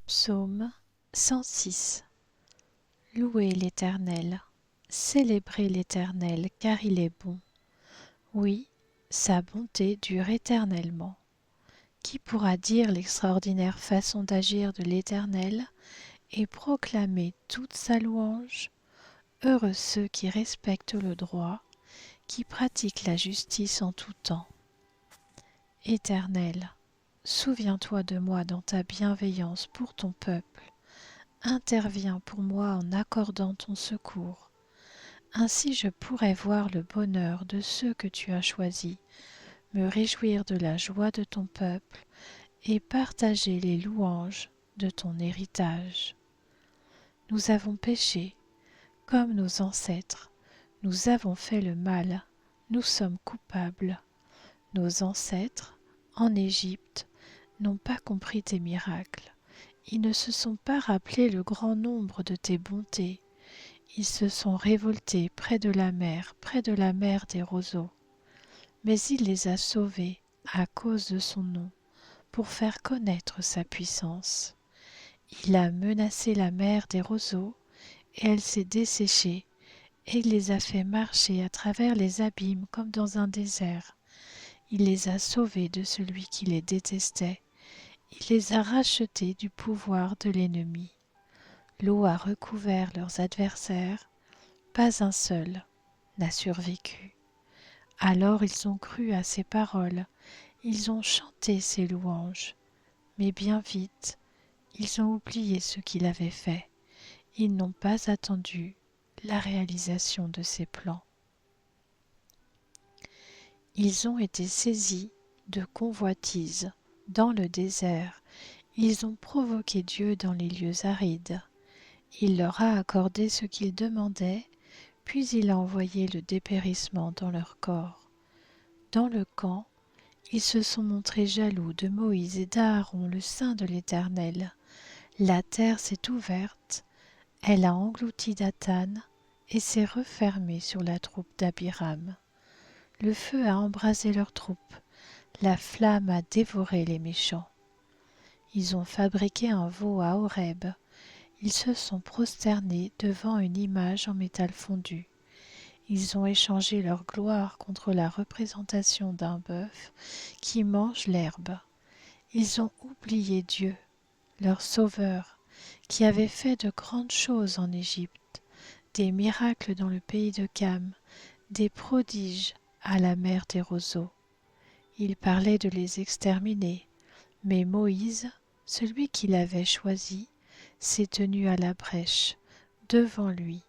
Psaume 106. Louez l'Éternel, célébrez l'Éternel, car il est bon. Oui, sa bonté dure éternellement. Qui pourra dire l'extraordinaire façon d'agir de l'Éternel et proclamer toute sa louange? Heureux ceux qui respectent le droit, qui pratiquent la justice en tout temps. Éternel, souviens-toi de moi dans ta bienveillance pour ton peuple. Interviens pour moi en accordant ton secours. Ainsi je pourrai voir le bonheur de ceux que tu as choisis, me réjouir de la joie de ton peuple et partager les louanges de ton héritage. Nous avons péché, comme nos ancêtres, nous avons fait le mal, nous sommes coupables. Nos ancêtres, en Égypte, n'ont pas compris tes miracles. Ils ne se sont pas rappelé le grand nombre de tes bontés. Ils se sont révoltés près de la mer des roseaux. Mais il les a sauvés à cause de son nom, pour faire connaître sa puissance. Il a menacé la mer des roseaux, et elle s'est desséchée, et il les a fait marcher à travers les abîmes comme dans un désert. Il les a sauvés de celui qui les détestait. Il les a rachetés du pouvoir de l'ennemi. L'eau a recouvert leurs adversaires, pas un seul n'a survécu. Alors ils ont cru à ses paroles, ils ont chanté ses louanges, mais bien vite, ils ont oublié ce qu'il avait fait. Ils n'ont pas attendu la réalisation de ses plans. Ils ont été saisis de convoitise dans le désert. Ils ont provoqué Dieu dans les lieux arides. Il leur a accordé ce qu'ils demandaient, puis il a envoyé le dépérissement dans leur corps. Dans le camp, ils se sont montrés jaloux de Moïse et d'Aaron, le saint de l'Éternel. La terre s'est ouverte, elle a englouti Dathan et s'est refermée sur la troupe d'Abiram. Le feu a embrasé leur troupe, la flamme a dévoré les méchants. Ils ont fabriqué un veau à Horeb. Ils se sont prosternés devant une image en métal fondu. Ils ont échangé leur gloire contre la représentation d'un bœuf qui mange l'herbe. Ils ont oublié Dieu, leur Sauveur, qui avait fait de grandes choses en Égypte, des miracles dans le pays de Cam, des prodiges à la mer des roseaux. Il parlait de les exterminer, mais Moïse, celui qu'il avait choisi, s'est tenu à la brèche, devant lui,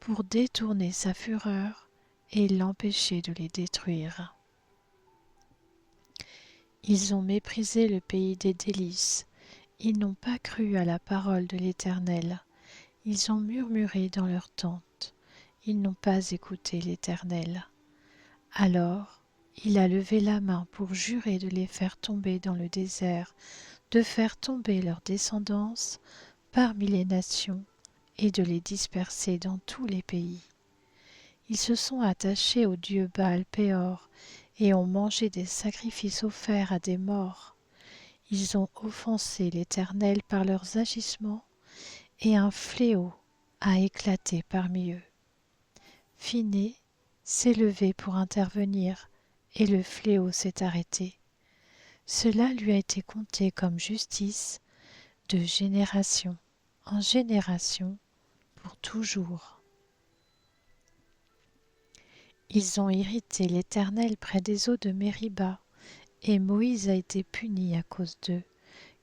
pour détourner sa fureur et l'empêcher de les détruire. Ils ont méprisé le pays des délices, ils n'ont pas cru à la parole de l'Éternel, ils ont murmuré dans leurs tentes, ils n'ont pas écouté l'Éternel. Alors, il a levé la main pour jurer de les faire tomber dans le désert, de faire tomber leur descendance parmi les nations et de les disperser dans tous les pays. Ils se sont attachés au dieu Baal-Péor et ont mangé des sacrifices offerts à des morts. Ils ont offensé l'Éternel par leurs agissements et un fléau a éclaté parmi eux. Phinées s'est levé pour intervenir et le fléau s'est arrêté. Cela lui a été compté comme justice de génération en génération pour toujours. Ils ont irrité l'Éternel près des eaux de Mériba, et Moïse a été puni à cause d'eux,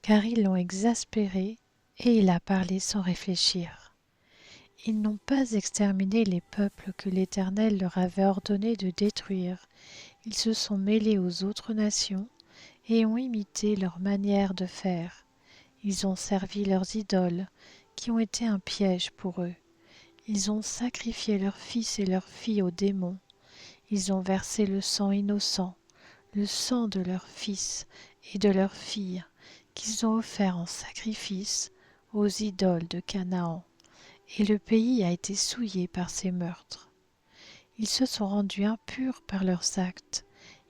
car ils l'ont exaspéré, et il a parlé sans réfléchir. Ils n'ont pas exterminé les peuples que l'Éternel leur avait ordonné de détruire. Ils se sont mêlés aux autres nations et ont imité leur manière de faire. Ils ont servi leurs idoles, qui ont été un piège pour eux. Ils ont sacrifié leurs fils et leurs filles aux démons. Ils ont versé le sang innocent, le sang de leurs fils et de leurs filles, qu'ils ont offert en sacrifice aux idoles de Canaan. Et le pays a été souillé par ces meurtres. Ils se sont rendus impurs par leurs actes,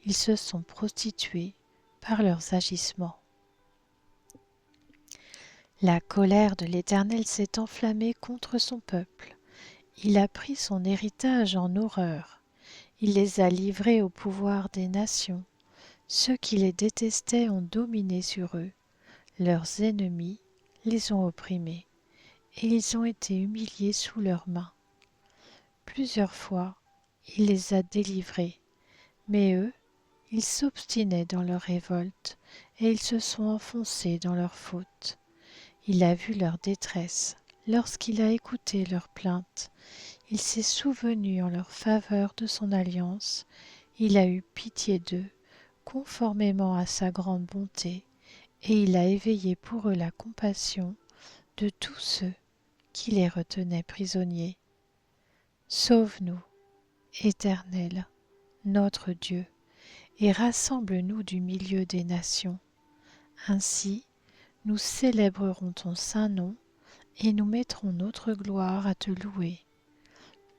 ils se sont prostitués par leurs agissements. La colère de l'Éternel s'est enflammée contre son peuple. Il a pris son héritage en horreur. Il les a livrés au pouvoir des nations. Ceux qui les détestaient ont dominé sur eux. Leurs ennemis les ont opprimés, et ils ont été humiliés sous leurs mains. Plusieurs fois, il les a délivrés, mais eux, ils s'obstinaient dans leur révolte, et ils se sont enfoncés dans leurs fautes. Il a vu leur détresse, lorsqu'il a écouté leurs plaintes. Il s'est souvenu en leur faveur de son alliance. Il a eu pitié d'eux, conformément à sa grande bonté, et il a éveillé pour eux la compassion de tous ceux qui les retenaient prisonniers. Sauve-nous, Éternel, notre Dieu, et rassemble-nous du milieu des nations. Ainsi, nous célébrerons ton saint nom et nous mettrons notre gloire à te louer.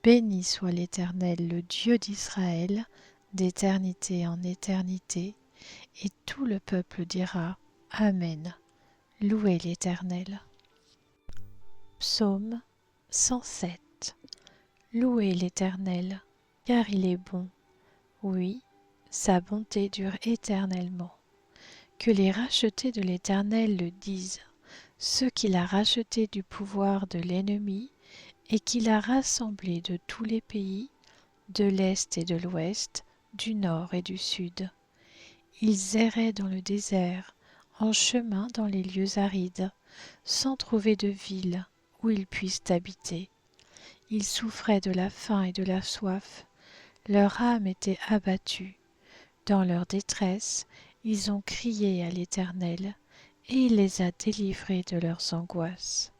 Béni soit l'Éternel, le Dieu d'Israël, d'éternité en éternité, et tout le peuple dira Amen. Louez l'Éternel. Psaume 107. Louez l'Éternel, car il est bon. Oui, sa bonté dure éternellement. Que les rachetés de l'Éternel le disent, ceux qu'il a rachetés du pouvoir de l'ennemi et qu'il a rassemblés de tous les pays, de l'Est et de l'Ouest, du Nord et du Sud. Ils erraient dans le désert, en chemin dans les lieux arides, sans trouver de ville où ils puissent habiter. Ils souffraient de la faim et de la soif, leur âme était abattue. Dans leur détresse, ils ont crié à l'Éternel, et il les a délivrés de leurs angoisses.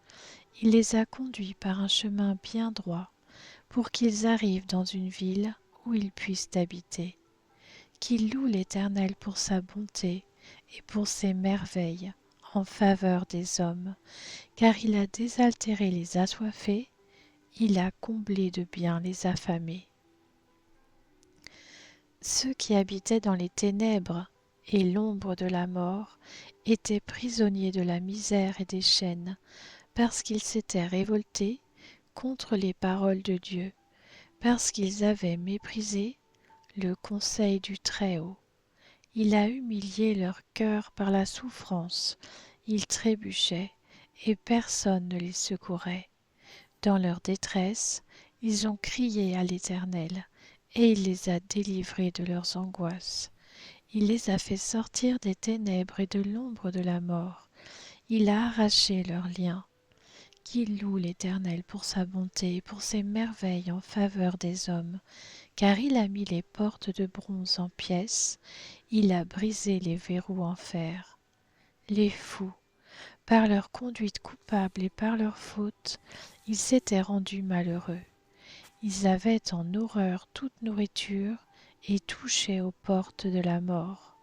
Il les a conduits par un chemin bien droit, pour qu'ils arrivent dans une ville où ils puissent habiter. Qu'ils louent l'Éternel pour sa bonté et pour ses merveilles en faveur des hommes, car il a désaltéré les assoiffés, il a comblé de biens les affamés. Ceux qui habitaient dans les ténèbres et l'ombre de la mort étaient prisonniers de la misère et des chaînes, parce qu'ils s'étaient révoltés contre les paroles de Dieu, parce qu'ils avaient méprisé le conseil du Très-Haut. Il a humilié leur cœur par la souffrance, ils trébuchaient, et personne ne les secourait. Dans leur détresse, ils ont crié à l'Éternel, et il les a délivrés de leurs angoisses. Il les a fait sortir des ténèbres et de l'ombre de la mort. Il a arraché leurs liens. Qu'il loue l'Éternel pour sa bonté et pour ses merveilles en faveur des hommes, car il a mis les portes de bronze en pièces, il a brisé les verrous en fer. Les fous, par leur conduite coupable et par leur faute, ils s'étaient rendus malheureux. Ils avaient en horreur toute nourriture et touchaient aux portes de la mort.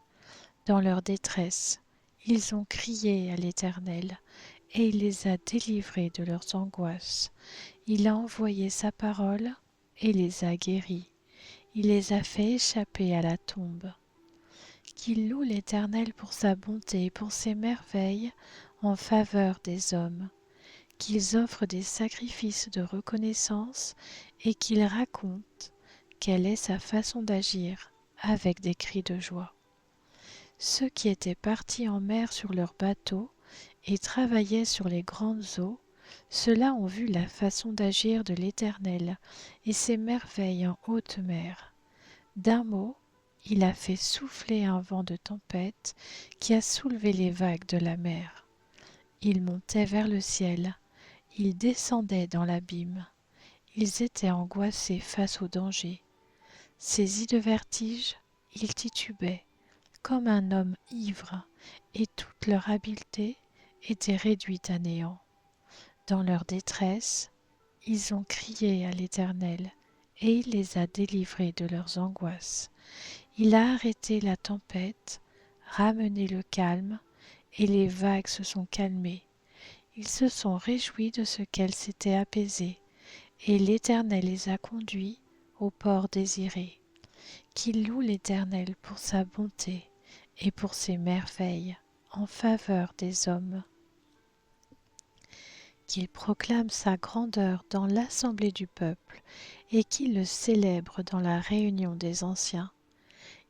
Dans leur détresse, ils ont crié à l'Éternel, et il les a délivrés de leurs angoisses. Il a envoyé sa parole et les a guéris. Il les a fait échapper à la tombe. Qu'ils louent l'Éternel pour sa bonté et pour ses merveilles en faveur des hommes. Qu'ils offrent des sacrifices de reconnaissance et qu'ils racontent quelle est sa façon d'agir avec des cris de joie. Ceux qui étaient partis en mer sur leurs bateaux et travaillaient sur les grandes eaux, ceux-là ont vu la façon d'agir de l'Éternel et ses merveilles en haute mer. D'un mot, il a fait souffler un vent de tempête qui a soulevé les vagues de la mer. Ils montaient vers le ciel, ils descendaient dans l'abîme. Ils étaient angoissés face au danger. Saisis de vertige, ils titubaient, comme un homme ivre, et toute leur habileté était réduite à néant. Dans leur détresse, ils ont crié à l'Éternel, et il les a délivrés de leurs angoisses. Il a arrêté la tempête, ramené le calme, et les vagues se sont calmées. Ils se sont réjouis de ce qu'elles s'étaient apaisées, et l'Éternel les a conduits au port désiré. Qu'ils louent l'Éternel pour sa bonté et pour ses merveilles en faveur des hommes. qu'il proclame sa grandeur dans l'assemblée du peuple et qu'il le célèbre dans la réunion des anciens.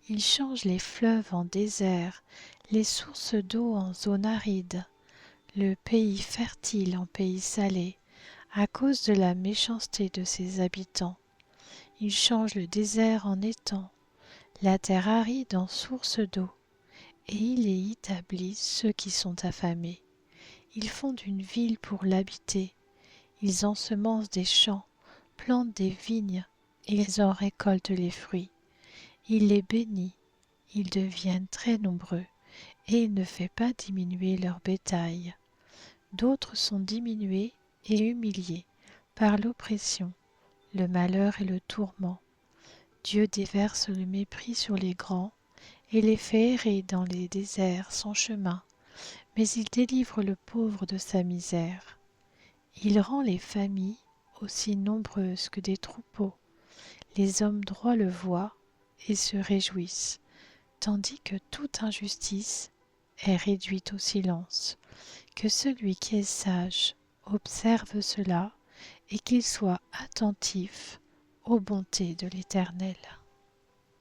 Il change les fleuves en déserts, les sources d'eau en zones arides, le pays fertile en pays salé, à cause de la méchanceté de ses habitants. Il change le désert en étang, la terre aride en source d'eau, et il y établit ceux qui sont affamés. Ils fondent une ville pour l'habiter, ils ensemencent des champs, plantent des vignes, et ils en récoltent les fruits. Il les bénit, ils deviennent très nombreux, et il ne fait pas diminuer leur bétail. D'autres sont diminués et humiliés par l'oppression, le malheur et le tourment. Dieu déverse le mépris sur les grands et les fait errer dans les déserts sans chemin, mais il délivre le pauvre de sa misère. Il rend les familles aussi nombreuses que des troupeaux. Les hommes droits le voient et se réjouissent, tandis que toute injustice est réduite au silence. Que celui qui est sage observe cela et qu'il soit attentif aux bontés de l'Éternel.